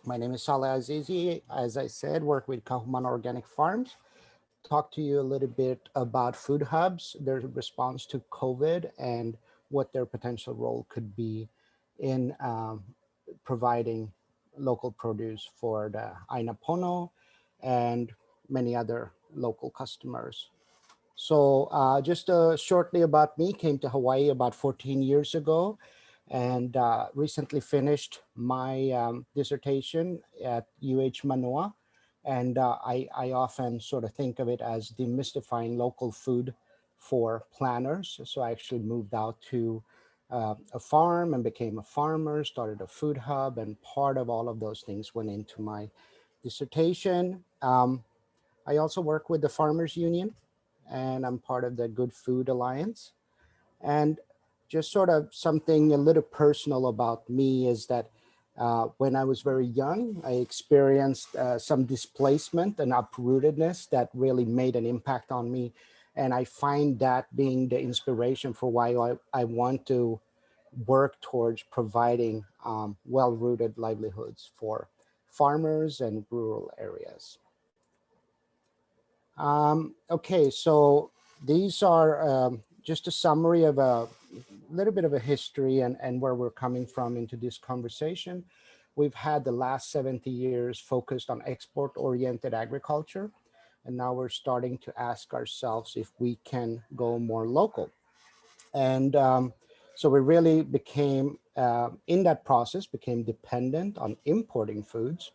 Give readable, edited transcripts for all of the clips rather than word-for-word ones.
My name is Saleh Azizi. As I said, work with Kahuman Organic Farms. Talk to you a little bit about food hubs, their response to COVID, and what their potential role could be in providing local produce for the Aina Pono and many other local customers. So just shortly about me, came to Hawaii about 14 years ago and recently finished my dissertation at UH Manoa. And I often sort of think of it as demystifying local food for planners. So I actually moved out to a farm and became a farmer, started a food hub, and part of all of those things went into my dissertation. I also work with the Farmers Union, and I'm part of the Good Food Alliance. And just sort of something a little personal about me is that when I was very young, I experienced some displacement and uprootedness that really made an impact on me. And I find that being the inspiration for why I want to work towards providing well rooted livelihoods for farmers and rural areas. Okay, so these are just a summary of a little bit of a history and where we're coming from into this conversation. We've had the last 70 years focused on export oriented agriculture, and now we're starting to ask ourselves if we can go more local. And so we really became, in that process, became dependent on importing foods.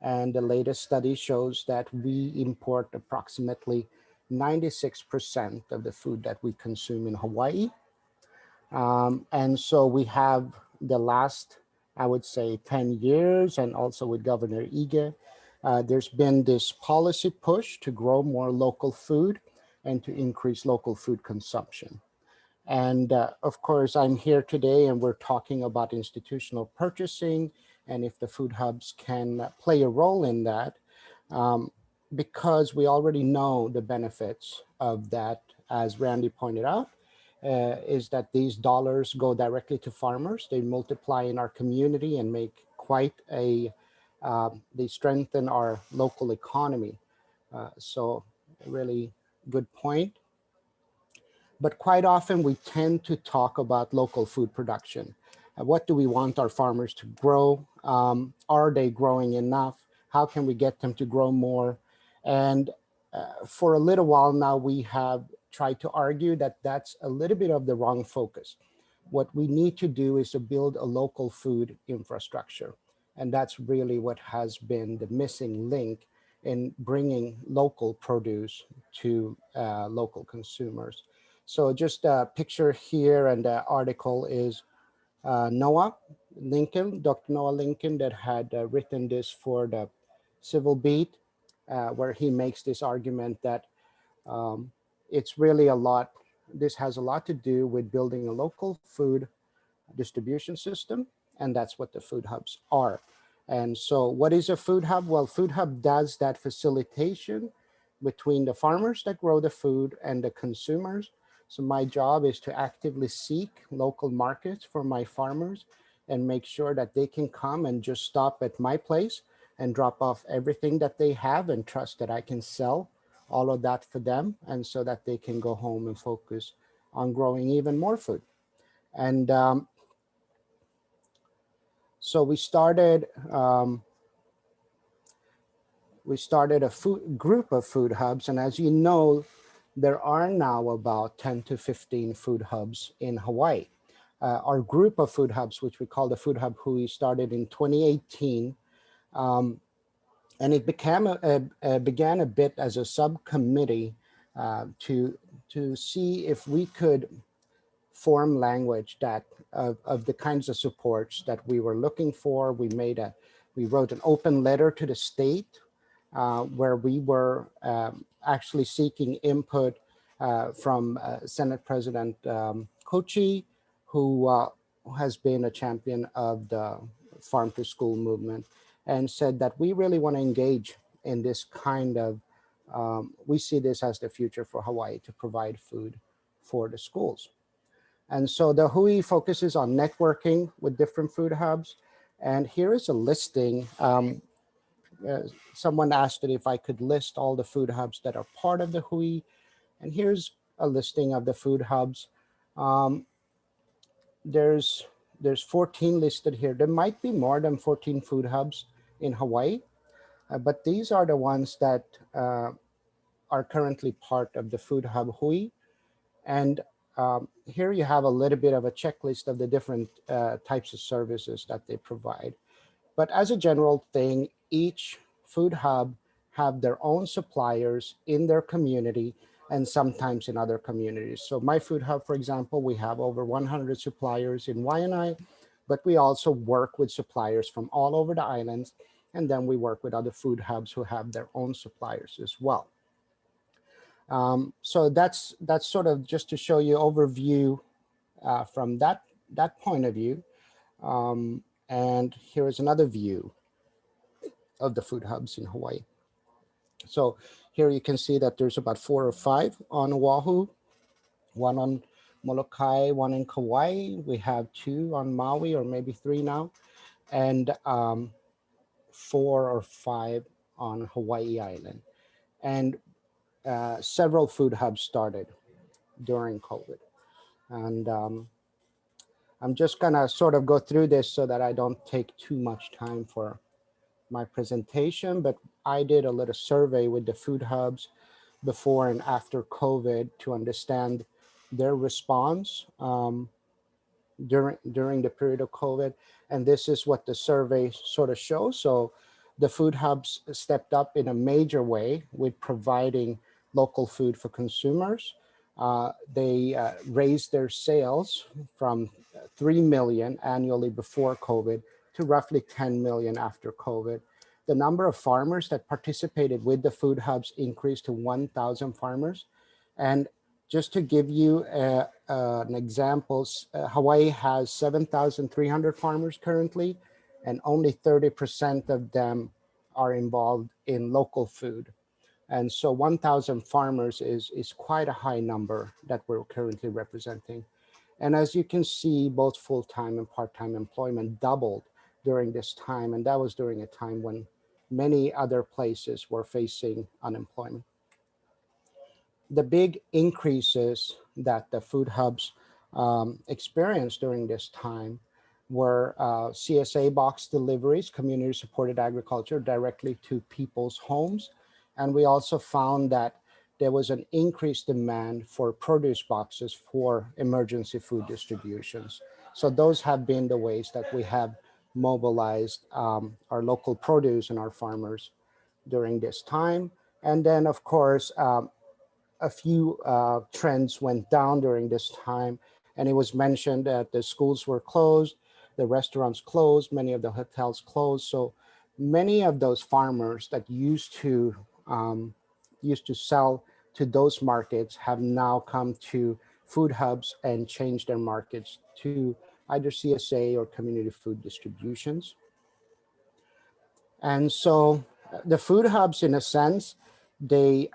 And the latest study shows that we import approximately 96% of the food that we consume in Hawaii. And so we have the last, I would say, 10 years, and also with Governor Ige, there's been this policy push to grow more local food and to increase local food consumption. And of course, I'm here today and we're talking about institutional purchasing and if the food hubs can play a role in that, um, because we already know the benefits of that, as Randy pointed out, is that these dollars go directly to farmers. They multiply in our community and make quite they strengthen our local economy. So, really good point. But quite often we tend to talk about local food production. What do we want our farmers to grow? Are they growing enough? How can we get them to grow more? And for a little while now, we have tried to argue that that's a little bit of the wrong focus. What we need to do is to build a local food infrastructure. And that's really what has been the missing link in bringing local produce to local consumers. So just a picture here, and the article is Noah Lincoln, Dr. Noah Lincoln, that had written this for the Civil Beat, where he makes this argument that um, it's really a lot, this has a lot to do with building a local food distribution system, and that's what the food hubs are. And so, what is a food hub? Well, food hub does that facilitation between the farmers that grow the food and the consumers. So, my job is to actively seek local markets for my farmers and make sure that they can come and just stop at my place and drop off everything that they have and trust that I can sell all of that for them, and so that they can go home and focus on growing even more food. And so we started a food group of food hubs, and as you know, there are now about 10 to 15 food hubs in Hawaii. Our group of food hubs, which we call the Food Hub Hui, started in 2018, um, and it began a bit as a subcommittee to see if we could form language that of the kinds of supports that we were looking for. We wrote an open letter to the state where we were actually seeking input from Senate President Kochi, who has been a champion of the farm to school movement, and said that we really want to engage in this kind of, we see this as the future for Hawaii to provide food for the schools. And so the Hui focuses on networking with different food hubs, And here is a listing. Uh, Someone asked it if I could list all the food hubs that are part of the Hui, and here's a listing of the food hubs. Um, there's there's 14 listed here. There might be more than 14 food hubs in Hawaii, but these are the ones that are currently part of the Food Hub Hui. And here you have a little bit of a checklist of the different types of services that they provide. But as a general thing, each food hub have their own suppliers in their community and sometimes in other communities. So my food hub, for example, we have over 100 suppliers in Waianae, but we also work with suppliers from all over the islands. And then we work with other food hubs who have their own suppliers as well. So that's sort of just to show you overview from that point of view. And here is another view of the food hubs in Hawaii. So here you can see that there's about 4 or 5 on Oahu, one on Molokai, one in Kauai. We have 2 on Maui, or maybe 3 now, and 4 or 5 on Hawaii Island. And several food hubs started during COVID. And I'm just gonna sort of go through this so that I don't take too much time for my presentation, but I did a little survey with the food hubs before and after COVID to understand their response during the period of COVID. And this is what the survey sort of shows. So the food hubs stepped up in a major way with providing local food for consumers. They raised their sales from 3 million annually before COVID to roughly 10 million after COVID. The number of farmers that participated with the food hubs increased to 1,000 farmers. And just to give you an example, Hawaii has 7,300 farmers currently, and only 30% of them are involved in local food. And so 1,000 farmers is quite a high number that we're currently representing. And as you can see, both full-time and part-time employment doubled during this time. And that was during a time when many other places were facing unemployment. The big increases that the food hubs experienced during this time were CSA box deliveries, community supported agriculture, directly to people's homes. And we also found that there was an increased demand for produce boxes for emergency food distributions. So those have been the ways that we have mobilized our local produce and our farmers during this time. And then, of course, a few trends went down during this time. And it was mentioned that the schools were closed, the restaurants closed, many of the hotels closed. So many of those farmers that used to sell to those markets have now come to food hubs and changed their markets to either CSA or community food distributions. And so the food hubs, in a sense, you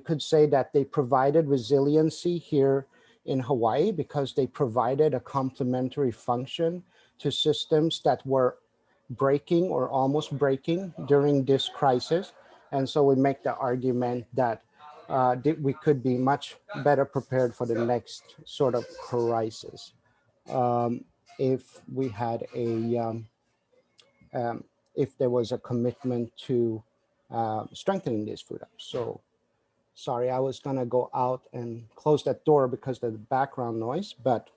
could say that they provided resiliency here in Hawaii because they provided a complementary function to systems that were breaking or almost breaking during this crisis. And so we make the argument that we could be much better prepared for the next sort of crisis if we had if there was a commitment to strengthening these food hubs. So sorry, I was gonna go out and close that door because of the background noise, but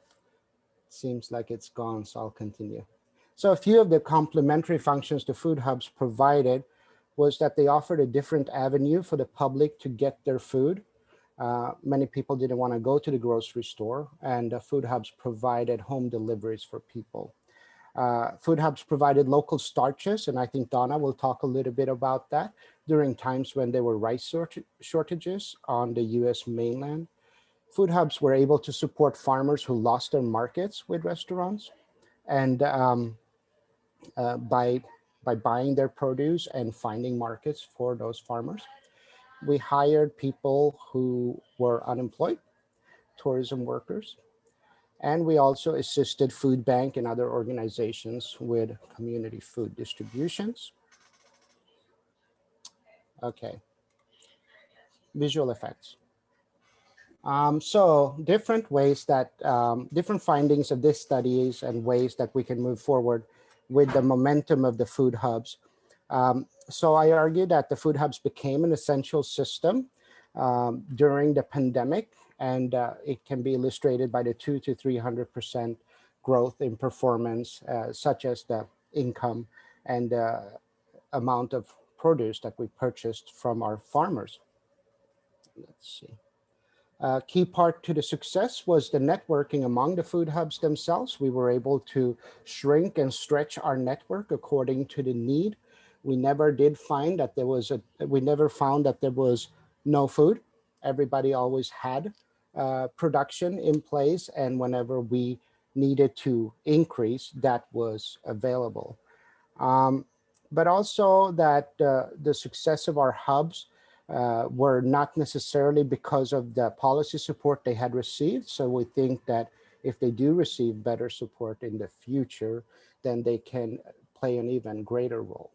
it seems like it's gone, so I'll continue. So a few of the complementary functions the food hubs provided was that they offered a different avenue for the public to get their food. Many people didn't want to go to the grocery store, and the food hubs provided home deliveries for people. Food hubs provided local starches, and I think Donna will talk a little bit about that during times when there were rice shortages on the US mainland. Food hubs were able to support farmers who lost their markets with restaurants, and by buying their produce and finding markets for those farmers. We hired people who were unemployed, tourism workers. And we also assisted food bank and other organizations with community food distributions. Okay, visual effects. So different ways that, different findings of this studies and ways that we can move forward with the momentum of the food hubs. So I argue that the food hubs became an essential system during the pandemic, and it can be illustrated by the 200 to 300% growth in performance, such as the income and amount of produce that we purchased from our farmers. Let's see. Key part to the success was the networking among the food hubs themselves. We were able to shrink and stretch our network according to the need. We never did find that we never found that there was no food. Everybody always had production in place, and whenever we needed to increase, that was available. Um, but also that the success of our hubs were not necessarily because of the policy support they had received. So we think that if they do receive better support in the future, then they can play an even greater role.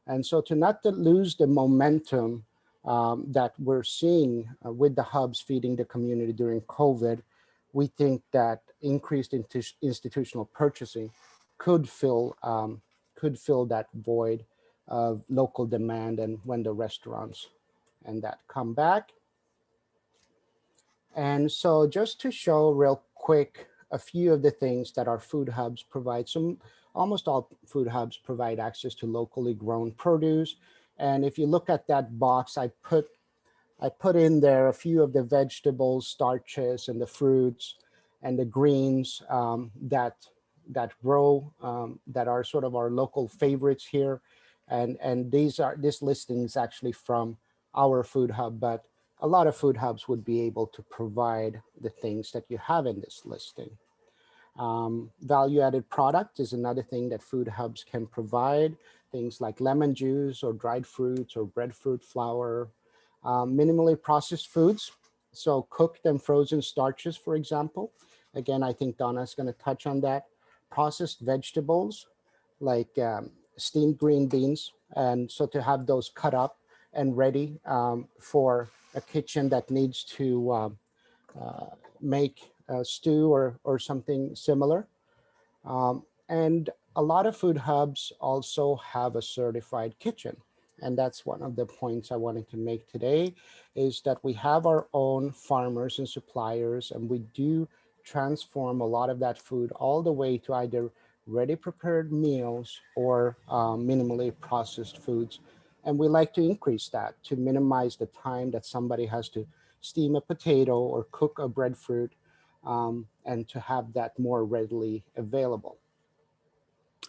And so to not to lose the momentum that we're seeing with the hubs feeding the community during COVID, we think that increased institutional purchasing could fill that void of local demand, and when the restaurants and that come back. And so just to show real quick a few of the things that our food hubs provide. Almost all food hubs provide access to locally grown produce. And if you look at that box, I put in there a few of the vegetables, starches, and the fruits and the greens that grow, that are sort of our local favorites here. And this listing is actually from our food hub, but a lot of food hubs would be able to provide the things that you have in this listing. Value-added product is another thing that food hubs can provide. Things like lemon juice or dried fruits or breadfruit flour. Minimally processed foods, so cooked and frozen starches, for example. Again, I think Donna's going to touch on that. Processed vegetables like steamed green beans, and so to have those cut up and ready for a kitchen that needs to make a stew or something similar. And a lot of food hubs also have a certified kitchen. And that's one of the points I wanted to make today, is that we have our own farmers and suppliers, and we do transform a lot of that food all the way to either ready prepared meals or minimally processed foods. And we like to increase that to minimize the time that somebody has to steam a potato or cook a breadfruit, and to have that more readily available.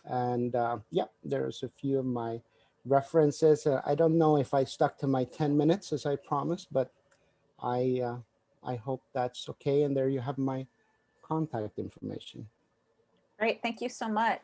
And yeah, there's a few of my references. I don't know if I stuck to my 10 minutes as I promised, but I, uh, I hope that's okay. And there you have my contact information. Great. Thank you so much.